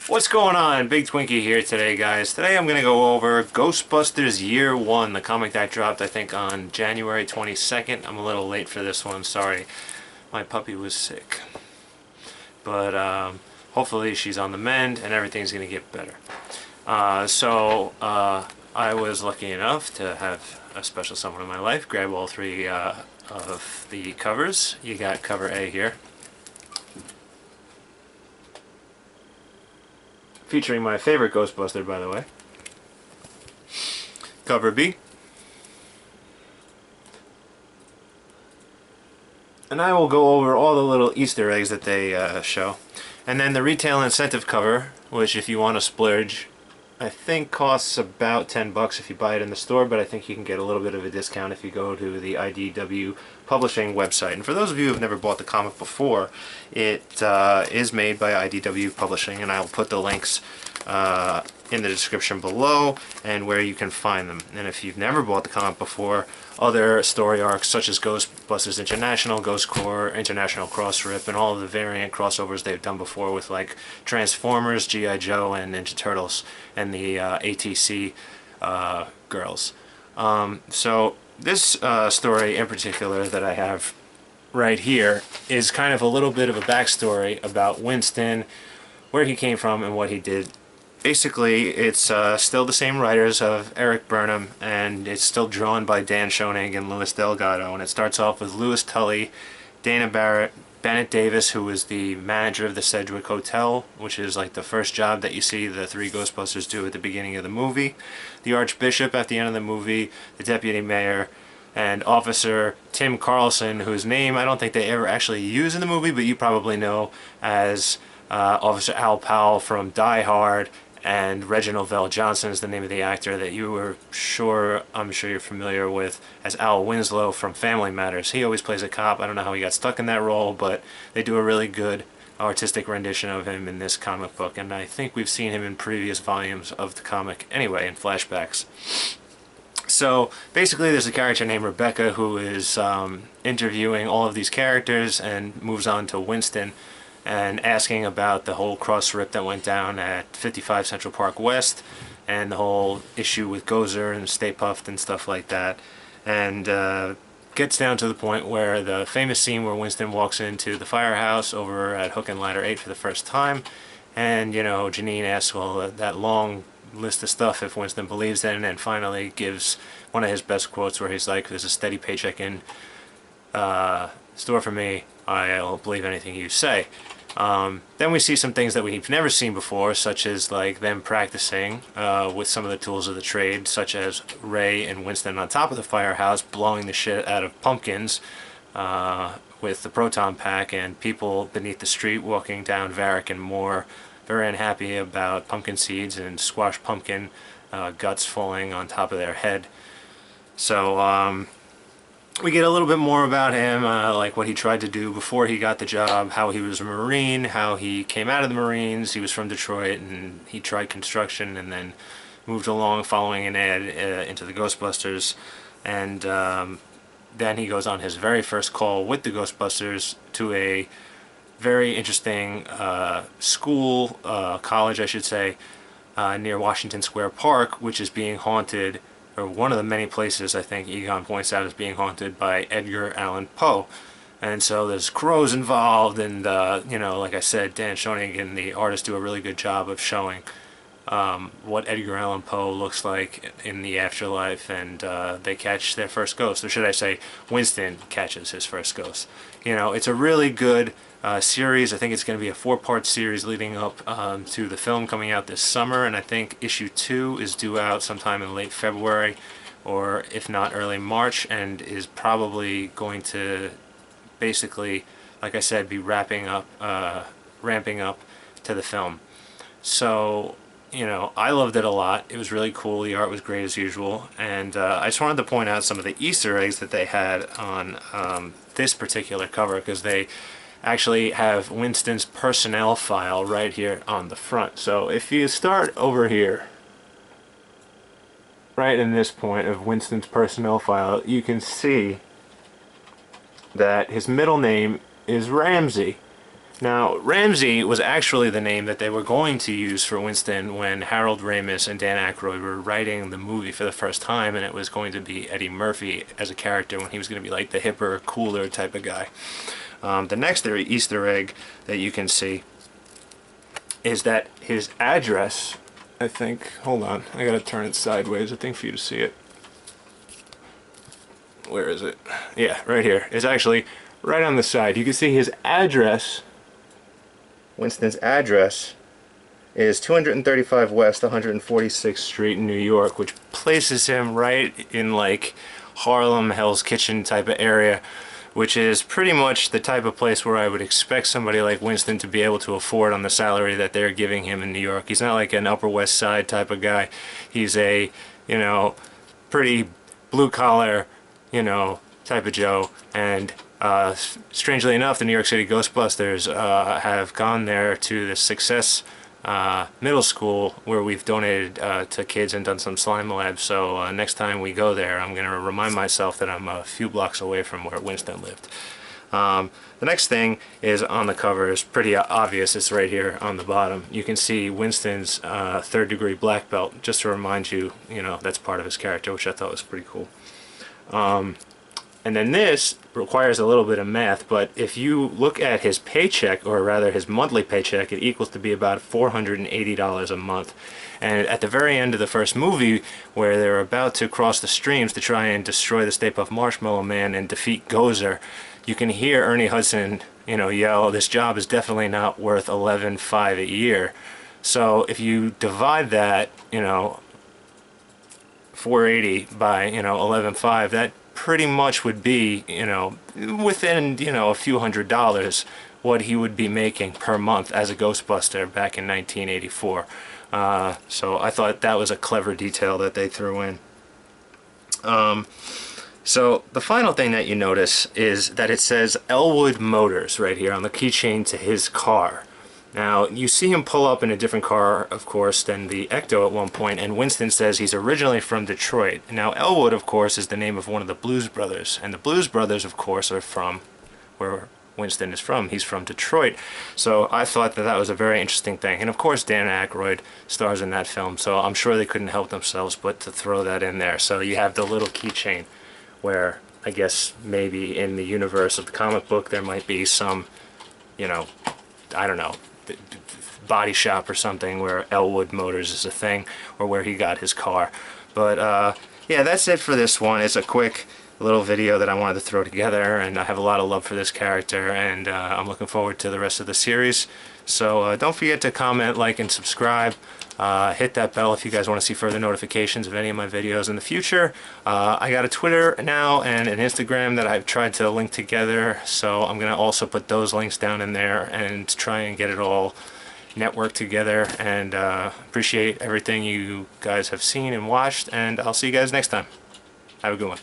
What's going on? Big Twinkie here today, guys. Today I'm going to go over Ghostbusters Year 1, the comic that dropped, I think, on January 22nd. I'm a little late for this one, sorry. My puppy was sick. But hopefully she's on the mend and everything's going to get better. I was lucky enough to have a special someone in my life grab all three of the covers. You got cover A here, featuring my favorite Ghostbuster, by the way. Cover B. And I will go over all the little Easter eggs that they show. And then the retail incentive cover, which if you want to splurge, I think costs about $10 if you buy it in the store, but I think you can get a little bit of a discount if you go to the IDW Publishing website. And for those of you who have never bought the comic before, it is made by IDW Publishing, and I'll put the links in the description below and where you can find them. And if you've never bought the comic before, other story arcs such as Ghostbusters International, Ghost Corps, International Cross Rip, and all of the variant crossovers they've done before with like Transformers, G.I. Joe, and Ninja Turtles, and the ATC girls. So this story in particular that I have right here is kind of a little bit of a backstory about Winston, where he came from, and what he did. Basically, it's still the same writers of Eric Burnham, and it's still drawn by Dan Schoening and Louis Delgado, and it starts off with Louis Tully, Dana Barrett, Bennett Davis, who was the manager of the Sedgwick Hotel, which is like the first job that you see the three Ghostbusters do at the beginning of the movie, the Archbishop at the end of the movie, the Deputy Mayor, and Officer Tim Carlson, whose name I don't think they ever actually use in the movie, but you probably know as Officer Al Powell from Die Hard, and Reginald Vell Johnson is the name of the actor that I'm sure you're familiar with as Al Winslow from Family Matters. He always plays a cop. I don't know how he got stuck in that role, but they do a really good artistic rendition of him in this comic book, and I think we've seen him in previous volumes of the comic anyway, in flashbacks. So basically there's a character named Rebecca who is interviewing all of these characters and moves on to Winston and asking about the whole cross rip that went down at 55 Central Park West and the whole issue with Gozer and Stay Puft and stuff like that, and gets down to the point where the famous scene where Winston walks into the firehouse over at Hook and Ladder 8 for the first time, and Janine asks, well, that long list of stuff if Winston believes in, and finally gives one of his best quotes where he's like, there's a steady paycheck in store for me, I'll believe anything you say. Then we see some things that we've never seen before, such as like them practicing with some of the tools of the trade, such as Ray and Winston on top of the firehouse blowing the shit out of pumpkins with the proton pack, and people beneath the street walking down Varick and Moore very unhappy about pumpkin seeds and squash pumpkin guts falling on top of their head. So we get a little bit more about him, like what he tried to do before he got the job, how he was a Marine, how he came out of the Marines. He was from Detroit and he tried construction and then moved along following an ad into the Ghostbusters, and then he goes on his very first call with the Ghostbusters to a very interesting school, college I should say, near Washington Square Park, which is being haunted, or one of the many places I think Egon points out is being haunted by Edgar Allan Poe. And so there's crows involved, and like I said, Dan Schoening and the artist do a really good job of showing what Edgar Allan Poe looks like in the afterlife, and they catch their first ghost, or should I say Winston catches his first ghost. It's a really good series. I think it's going to be a 4-part series leading up to the film coming out this summer, and I think issue 2 is due out sometime in late February, or if not early March, and is probably going to basically, like I said, be ramping up to the film. So I loved it a lot. It was really cool. The art was great as usual, and I just wanted to point out some of the Easter eggs that they had on this particular cover, because they actually have Winston's personnel file right here on the front. So if you start over here, right in this point of Winston's personnel file, you can see that his middle name is Ramsey. Now, Ramsey was actually the name that they were going to use for Winston when Harold Ramis and Dan Aykroyd were writing the movie for the first time, and it was going to be Eddie Murphy as a character when he was going to be like the hipper, cooler type of guy. The next Easter egg that you can see is that his address, I think, hold on, I gotta turn it sideways, I think, for you to see it. Where is it? Yeah, right here. It's actually right on the side. You can see his address. Winston's address is 235 West 146th Street in New York, which places him right in like Harlem, Hell's Kitchen type of area, which is pretty much the type of place where I would expect somebody like Winston to be able to afford on the salary that they're giving him in New York. He's not like an Upper West Side type of guy. He's a, you know, pretty blue-collar, you know, type of Joe. And strangely enough, the New York City Ghostbusters have gone there to the Success middle school where we've donated to kids and done some slime labs. So next time we go there, I'm going to remind myself that I'm a few blocks away from where Winston lived. The next thing is on the cover is pretty obvious. It's right here on the bottom. You can see Winston's third-degree black belt, just to remind you, you know, that's part of his character, which I thought was pretty cool. And then this requires a little bit of math, but if you look at his paycheck, or rather his monthly paycheck, it equals to be about $480 a month. And at the very end of the first movie, where they're about to cross the streams to try and destroy the Stay Puft Marshmallow Man and defeat Gozer, you can hear Ernie Hudson, you know, yell, "This job is definitely not worth $11,500 a year." So if you divide that, you know, 480 by, you know, 11.5, that pretty much would be, you know, within, you know, a few $100s what he would be making per month as a Ghostbuster back in 1984. So I thought that was a clever detail that they threw in. So the final thing that you notice is that it says Elwood Motors right here on the keychain to his car. Now, you see him pull up in a different car, of course, than the Ecto at one point, and Winston says he's originally from Detroit. Now, Elwood, of course, is the name of one of the Blues Brothers, and the Blues Brothers, of course, are from where Winston is from. He's from Detroit. So I thought that that was a very interesting thing. And, of course, Dan Aykroyd stars in that film, so I'm sure they couldn't help themselves but to throw that in there. So you have the little keychain where I guess maybe in the universe of the comic book there might be some, you know, I don't know, body shop or something where Elwood Motors is a thing, or where he got his car. But yeah, that's it for this one. It's a quick little video that I wanted to throw together, and I have a lot of love for this character, and I'm looking forward to the rest of the series. So don't forget to comment, like, and subscribe. Hit that bell if you guys want to see further notifications of any of my videos in the future. I got a Twitter now and an Instagram that I've tried to link together, so I'm going to also put those links down in there and try and get it all networked together. And appreciate everything you guys have seen and watched, and I'll see you guys next time. Have a good one.